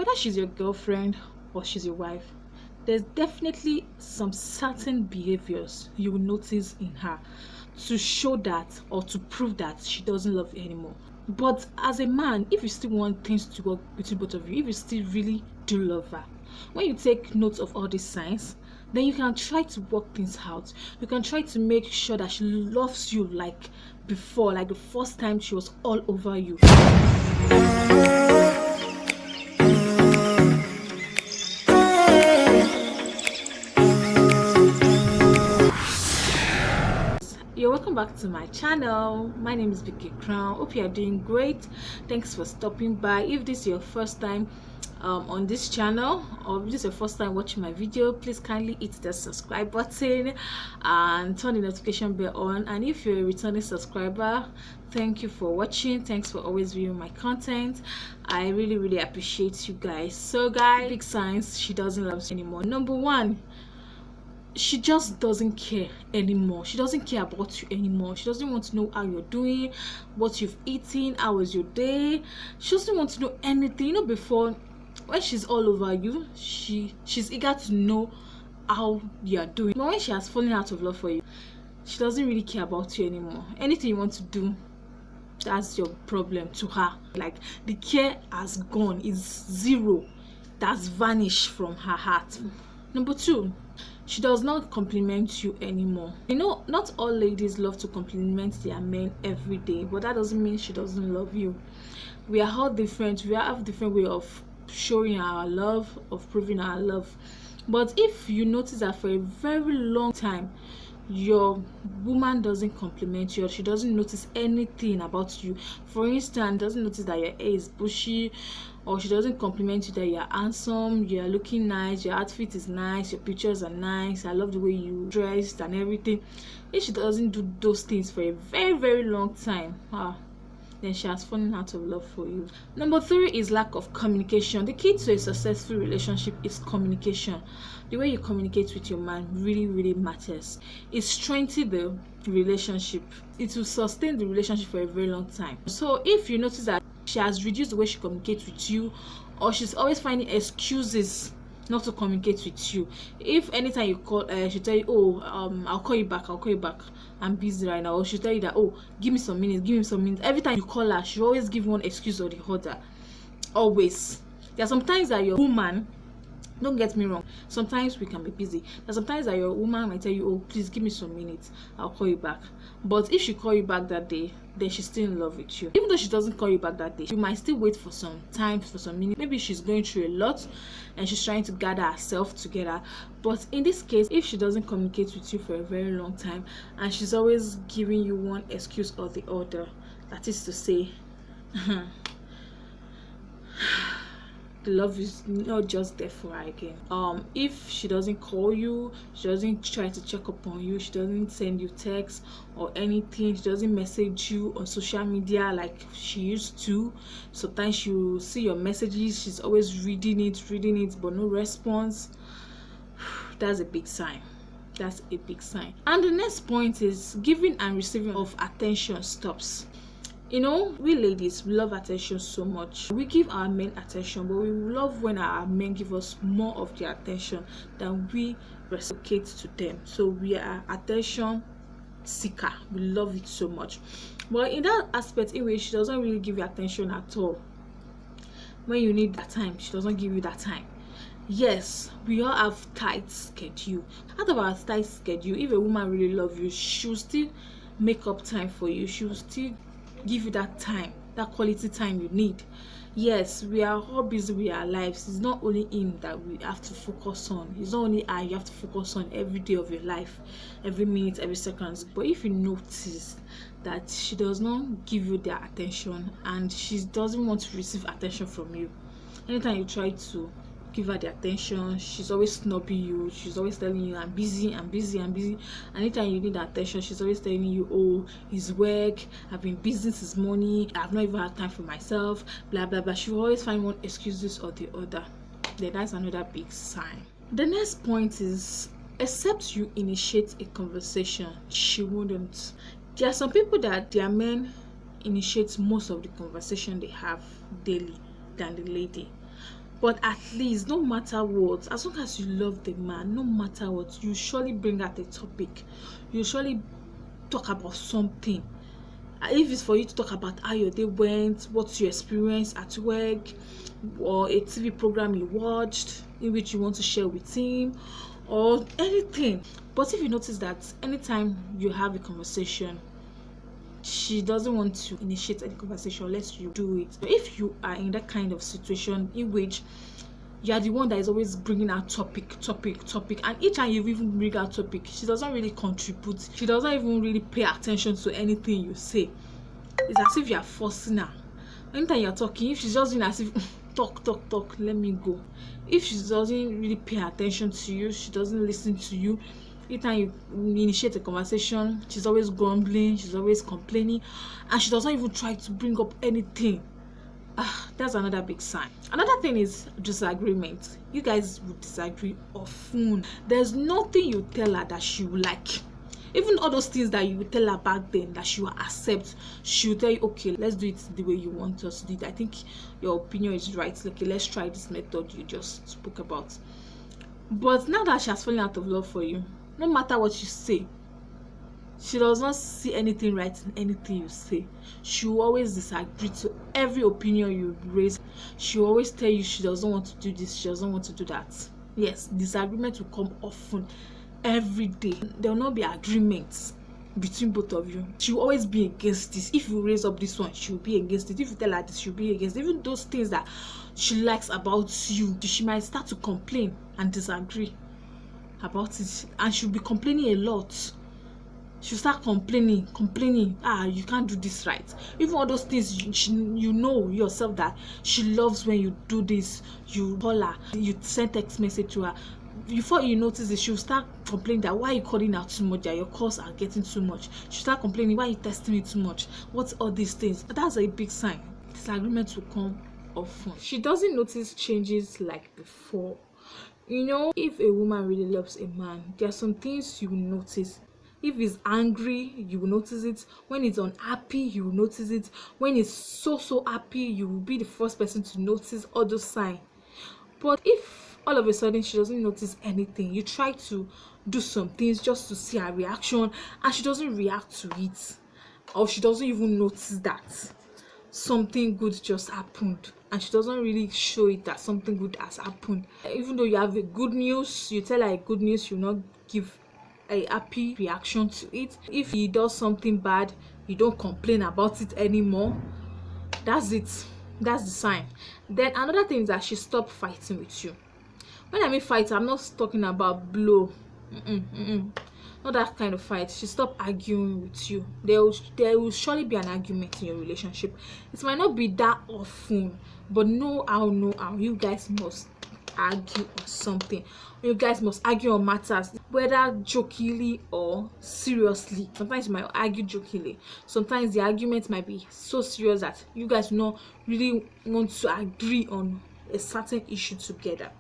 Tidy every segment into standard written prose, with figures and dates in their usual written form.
whether she's your girlfriend or she's your wife, there's definitely some certain behaviors you will notice in her to show that or to prove that she doesn't love you anymore. But as a man, if you still want things to work between both of you, if you still really do love her, when you take note of all these signs, then you can try to work things out. You can try to make sure that she loves you like before, like the first time she was all over you. You're welcome back to my channel. My name is Bkcrown. Hope you are doing great. Thanks for stopping by. If this is your first time on this channel, or if this is your first time watching my video, please kindly hit the subscribe button and turn the notification bell on. And if you're a returning subscriber, thank you for watching. Thanks for always viewing my content. I really appreciate you guys. So guys, big signs she doesn't love you anymore. Number one, she just doesn't care anymore. She doesn't care about you anymore. She doesn't want to know how you're doing, what you've eaten, how was your day. She doesn't want to know anything. You know, before, when she's all over you, she's eager to know how you're doing. But when she has fallen out of love for you, she doesn't really care about you anymore. Anything you want to do, that's your problem to her. Like, the care has gone, it's zero. That's vanished from her heart. Number two, she does not compliment you anymore. You know, not all ladies love to compliment their men every day, but that doesn't mean she doesn't love you. We are all different. We have different way of showing our love, of proving our love. But if you notice that for a very long time your woman doesn't compliment you, or she doesn't notice anything about you, for instance, doesn't notice that your hair is bushy, or she doesn't compliment you that you're handsome, you're looking nice, your outfit is nice, your pictures are nice, I love the way you dressed and everything, if she doesn't do those things for a very long time, then she has fallen out of love for you. Number three is lack of communication. The key to a successful relationship is communication. The way you communicate with your man really matters. It strengthens the relationship. It will sustain the relationship for a very long time. So if you notice that she has reduced the way she communicates with you, or she's always finding excuses not to communicate with you, if anytime you call, she'll tell you, oh, I'll call you back, I'm busy right now, or she'll tell you that, oh, give me some minutes. Every time you call her, she'll always give one excuse or the other. Always. There are sometimes that your woman, don't get me wrong, sometimes we can be busy. There's sometimes that your woman might tell you, oh, please give me some minutes, I'll call you back. But if she call you back that day, then she's still in love with you. Even though she doesn't call you back that day, you might still wait for some time, for some minutes. Maybe she's going through a lot and she's trying to gather herself together. But in this case, if she doesn't communicate with you for a very long time and she's always giving you one excuse or the other, that is to say, the love is not just there for her again. If she doesn't call you, she doesn't try to check up on you, she doesn't send you texts or anything, she doesn't message you on social media like she used to. Sometimes you see your messages, she's always reading it but no response. That's a big sign. That's a big sign. And the next point is giving and receiving of attention stops. You know, we ladies, we love attention so much. We give our men attention, but we love when our men give us more of their attention than we reciprocate to them. So we are attention seeker. We love it so much. But in that aspect, in which she doesn't really give you attention at all. When you need that time, she doesn't give you that time. Yes, we all have tight schedule. Out of our tight schedule, if a woman really loves you, she will still make up time for you. She will still give you that time, that quality time you need. Yes, we are all busy with our lives. It's not only him that we have to focus on. It's not only I you have to focus on every day of your life, every minute, every second. But if you notice that she does not give you their attention and she doesn't want to receive attention from you, anytime you try to give her the attention, she's always snubbing you, she's always telling you, I'm busy. Anytime you need attention, she's always telling you, oh, it's work, I've been busy since morning, I've not even had time for myself, blah blah. She will always find one excuses or the other. Then that's another big sign. The next point is, except you initiate a conversation, she wouldn't. There are some people that their men initiate most of the conversation they have daily than the lady. But at least, no matter what, as long as you love the man, no matter what, you surely bring out a topic. You surely talk about something. If it's for you to talk about how your day went, what's your experience at work, or a TV program you watched in which you want to share with him, or anything. But if you notice that anytime you have a conversation, she doesn't want to initiate any conversation unless you do it. If you are in that kind of situation in which you are the one that is always bringing out topic, and each time you even bring out topic, she doesn't really contribute, she doesn't even really pay attention to anything you say. It's as if you are forcing her. Anytime you're talking, if she's just doing as if talk, let me go. If she doesn't really pay attention to you, she doesn't listen to you. Anytime you initiate a conversation, she's always grumbling, she's always complaining, and she doesn't even try to bring up anything. That's another big sign. Another thing is disagreement. You guys will disagree often. There's nothing you tell her that she will like. Even all those things that you will tell her back then that she will accept, she will tell you, okay, let's do it the way you want us to do it. I think your opinion is right. Okay, let's try this method you just spoke about. But now that she has fallen out of love for you, no matter what you say, she does not see anything right in anything you say. She will always disagree to every opinion you raise. She will always tell you she doesn't want to do this, she doesn't want to do that. Yes, disagreement will come often, every day. There will not be agreements between both of you. She will always be against this. If you raise up this one, she will be against it. If you tell her this, she'll be against it. Even those things that she likes about you, she might start to complain and disagree about it, and she'll be complaining a lot. She'll start complaining, you can't do this right. Even all those things, you know yourself that she loves when you do this. You call her, you send text message to her. Before you notice it, she'll start complaining that why are you calling out too much, that your calls are getting too much. She'll start complaining, why are you texting me too much, what's all these things. That's a big sign. Disagreement will come often. She doesn't notice changes like before. You know, if a woman really loves a man, there are some things you will notice. If he's angry, you will notice it. When he's unhappy, you will notice it. When he's so happy, you will be the first person to notice all those signs. But if all of a sudden she doesn't notice anything, you try to do some things just to see her reaction, and she doesn't react to it, or she doesn't even notice that something good just happened, and she doesn't really show it that something good has happened. Even though you have a good news, you tell her a good news, you not give a happy reaction to it. If he does something bad, you don't complain about it anymore. That's it. That's the sign. Then another thing is that she stopped fighting with you. When I mean fight, I'm not talking about blow. Not that kind of fight. She stopped arguing with you. There will surely be an argument in your relationship. It might not be that often, but know how you guys must argue on something. You guys must argue on matters, whether jokingly or seriously. Sometimes you might argue jokingly. Sometimes the argument might be so serious that you guys will not really want to agree on a certain issue together.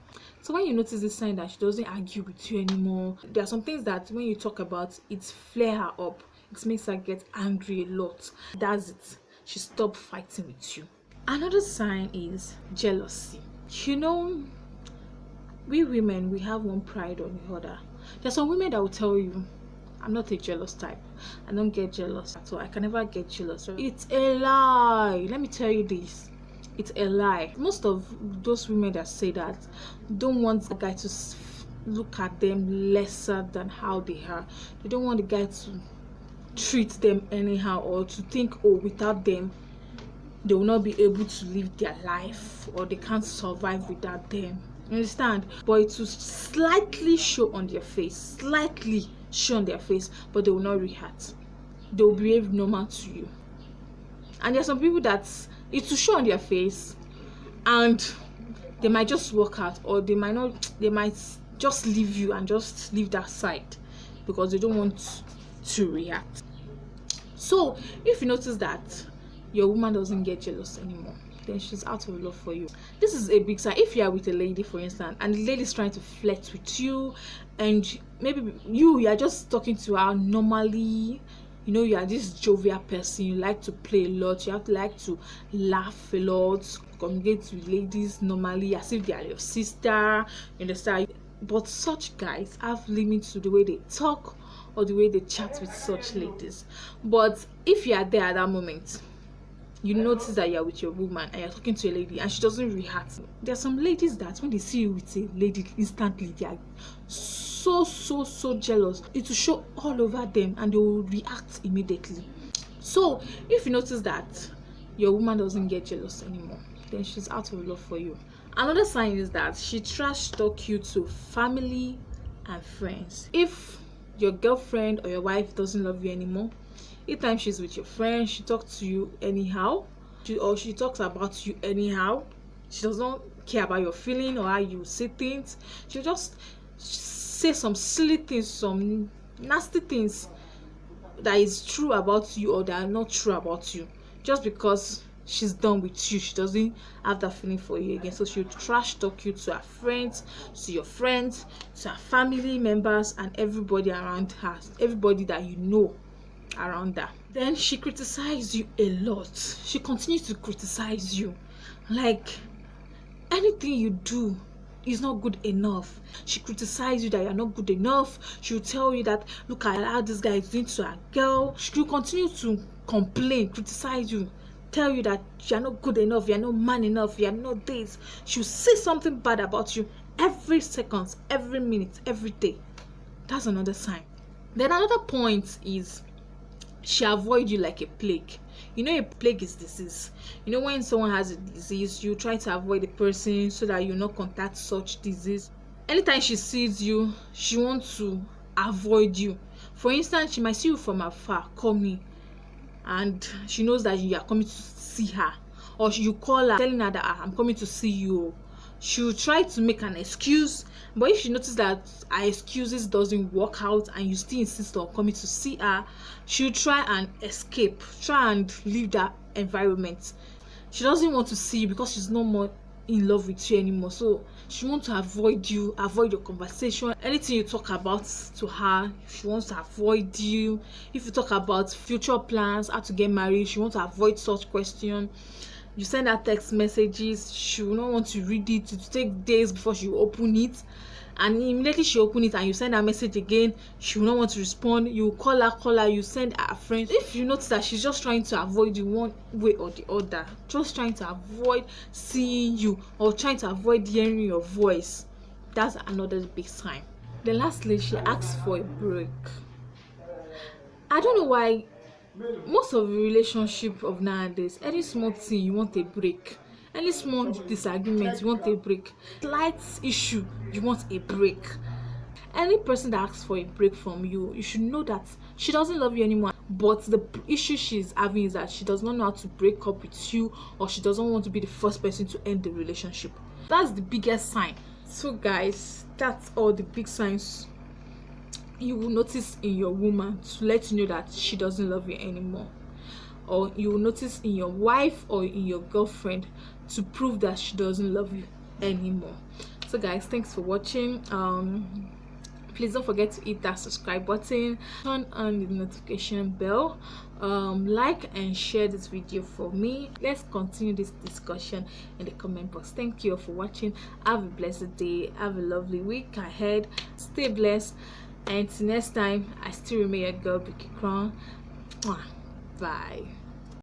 So when you notice this sign that she doesn't argue with you anymore, there are some things that when you talk about, it flare her up. It makes her get angry a lot. That's it. She stopped fighting with you. Another sign is jealousy. You know, we women, we have one pride on the other. There are some women that will tell you, I'm not a jealous type. I don't get jealous at all. I can never get jealous. It's a lie. Let me tell you this. It's a lie. Most of those women that say that don't want the guy to look at them lesser than how they are. They don't want the guy to treat them anyhow, or to think, oh, without them they will not be able to live their life, or they can't survive without them. You understand? But it will slightly show on their face, but they will not react. They will behave normal to you. And there are some people that it will show on their face, and they might just walk out, or they might just leave you and just leave that side because they don't want to react. So if you notice that your woman doesn't get jealous anymore, then she's out of love for you. This is a big sign. If you are with a lady, for instance, and the lady is trying to flirt with you, and maybe you are just talking to her normally, you know, you are this jovial person, you like to play a lot, you have to like to laugh a lot, communicate with ladies normally as if they are your sister, you understand? But such guys have limits to the way they talk or the way they chat with such ladies. But if you are there at that moment, you notice that you're with your woman and you're talking to a lady and she doesn't react. There are some ladies that when they see you with a lady, instantly they are so jealous. It will show all over them and they will react immediately. So if you notice that your woman doesn't get jealous anymore, then she's out of love for you. Another sign is that she trash talk you to family and friends. If your girlfriend or your wife doesn't love you anymore, each time she's with your friends, she talks to you anyhow, she talks about you anyhow. She does not care about your feeling or how you say things. She'll just say some silly things, some nasty things that is true about you or that are not true about you, just because she's done with you. She doesn't have that feeling for you again. So she'll trash talk you to her friends, to your friends, to her family members, and everybody around her, everybody that you know around her. Then she criticizes you a lot. She continues to criticize you, like anything you do is not good enough. She criticizes you that you're not good enough. She'll tell you that look at how this guy is doing to a girl. She'll continue to complain, criticize you, tell you that you're not good enough, you're not man enough, you're not this. She'll say something bad about you every second, every minute, every day. That's another sign. Then another point is she avoids you like a plague. You know, a plague is disease. You know, when someone has a disease, you try to avoid the person so that you not contact such disease. Anytime she sees you, she wants to avoid you. For instance, she might see you from afar, call me, and she knows that you are coming to see her, or you call her telling her that I'm coming to see you. She'll try to make an excuse, but if she notices that her excuses doesn't work out and you still insist on coming to see her, she'll try and escape, try and leave that environment. She doesn't want to see you because she's no more in love with you anymore. So she wants to avoid you, avoid your conversation, anything you talk about to her. She wants to avoid you. If you talk about future plans, how to get married, she wants to avoid such questions. You send her text messages, she will not want to read it. It will take days before she will open it, and immediately she open it and you send her message again, she will not want to respond. You call her, you send her friends. If you notice that she's just trying to avoid you one way or the other, just trying to avoid seeing you or trying to avoid hearing your voice, that's another big sign. Then lastly, she asks for a break. I don't know why most of the relationship of nowadays, any small thing you want a break, any small disagreement you want a break, slight issue you want a break. Any person that asks for a break from you, you should know that she doesn't love you anymore, but the issue she's having is that she does not know how to break up with you, or she doesn't want to be the first person to end the relationship. That's the biggest sign. So guys, that's all the big signs you will notice in your woman to let you know that she doesn't love you anymore, or you will notice in your wife or in your girlfriend to prove that she doesn't love you anymore. So guys, thanks for watching. Please don't forget to hit that subscribe button, turn on the notification bell, like and share this video for me. Let's continue this discussion in the comment box. Thank you for watching. Have a blessed day, have a lovely week ahead, stay blessed, and till next time, I still remain your girl, Bkcrown. Bye.